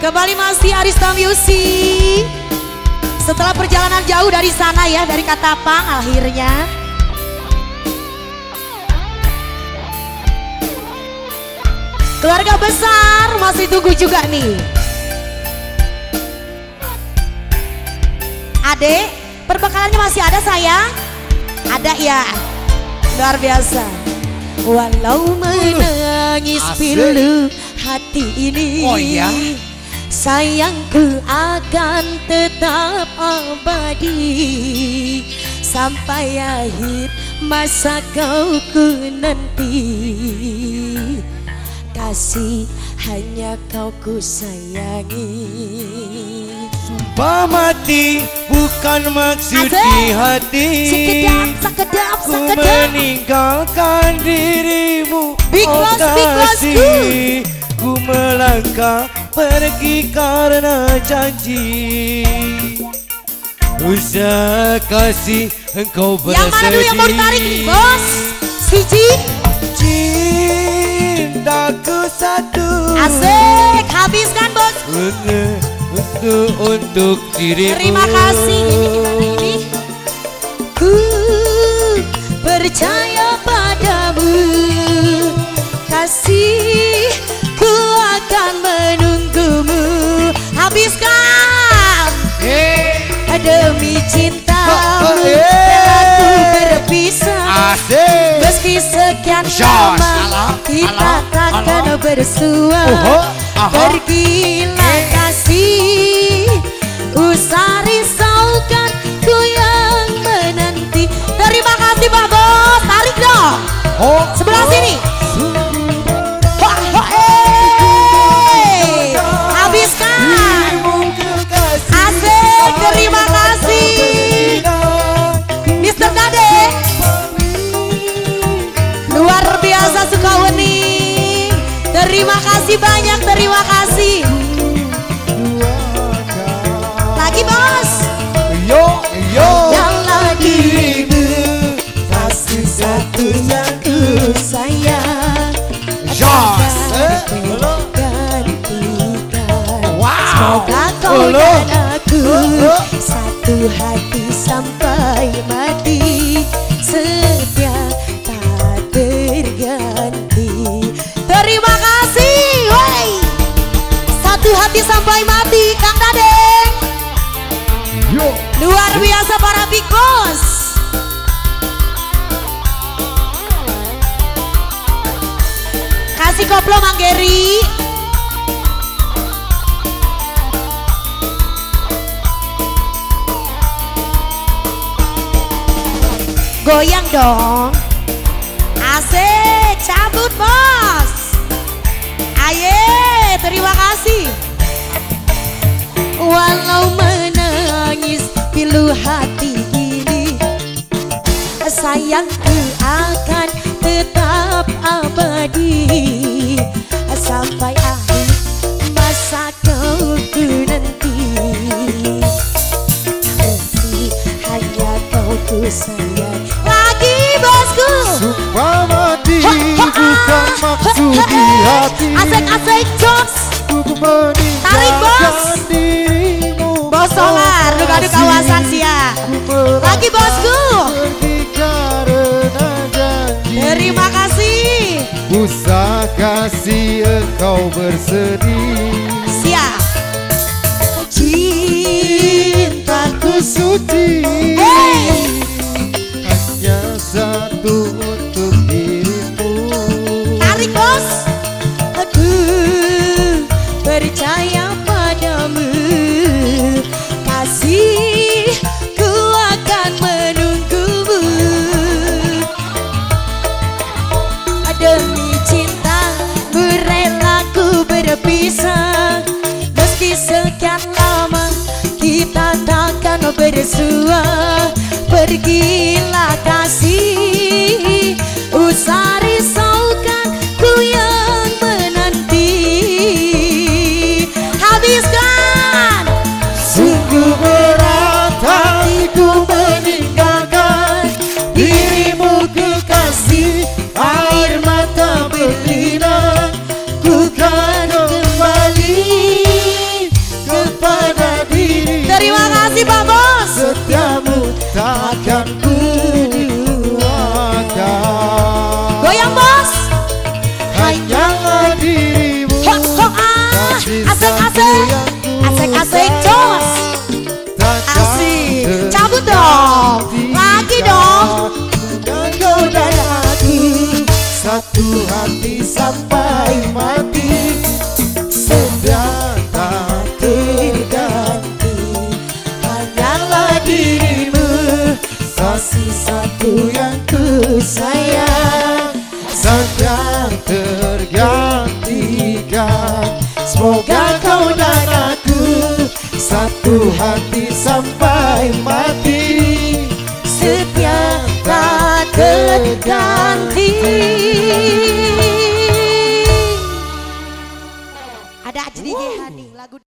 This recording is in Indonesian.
Kembali masih Arista Music. Setelah perjalanan jauh dari sana ya, dari Katapang akhirnya. Keluarga besar masih tunggu juga nih. Adek, perbekalannya masih ada sayang? Ada ya, luar biasa. Walau menangis pilu hati ini, oh iya, sayangku akan tetap abadi sampai akhir masa kau ku nanti. Kasih hanya kau ku sayangi. Sumpah mati bukan maksud di hati. Sekedap, ku meninggalkan dirimu. Big boss, kasih. Ku melangkah pergi karena janji. Usah kasih engkau bersedih. Yang mana dulu yang mau ditarik nih bos? Siji. Cintaku satu. Asik, habiskan bos. Untuk dirimu. Terima kasih. Ini ku percaya padamu, kasih ku akan menunggumu. Habiskan demi cintamu, aku berpisah. Meski sekian lama kita takkan bersua. Pergilah kasih, usah risaukan ku yang menanti. Terima kasih Pak Bos, tarik dong sebelah sini. Habiskan. Asik, terima kasih Mr. Dade. Luar biasa Sukawani. Terima kasih banyak, terima kasih. Lagi bos. Yo. Dan lagi kasih satu yang ku sayang. Semoga kau dan aku satu hati sampai mati, setia tak terganti. Terima kasih, wey. Satu hati sampai mati, Kang Dadeng. Luar biasa para big boss. Kasih koplo Mang Geri. Goyang dong. Asik, cabut bos. Aye, terima kasih. Walau menangis pilu hati ini, sayangku akan tetap abadi sampai akhir masa kau ku nanti. Kasih hanya kau ku sayang. Lagi bosku. Sumpah mati bukan maksud di hati. Asik jos. Tarik bos. Bos solar, duduk kawasan sia. Lagi bosku. Terima kasih. Usah kasih engkau bersedih. Siap. Cintaku suci. Hanya satu untuk dirimu. Tarik bos. Aku percaya padamu, kasih ku akan menunggumu. Demi cinta rela ku berpisah, meski sekian lama kita takkan bersua. Pergilah kasih, usah risaukan ku yang menanti. Habiskan. Sungguh berat hatiku meninggalkan dirimu kekasih. Air mata berlinang, ku kan kembali takkan ku duakan. Goyang bos. Hanyalah dirimu, Asik-asik, asik-asik jos. Asik, cabut dong, lagi dong. Kau dan aku satu hati sampai mati, sudah tak terganti. Hanyalah dirimu, satu yang ku sayang, sedang tergantikan. Semoga kau dan aku satu hati sampai mati, Setia tak terganti. Ada aja di lagu.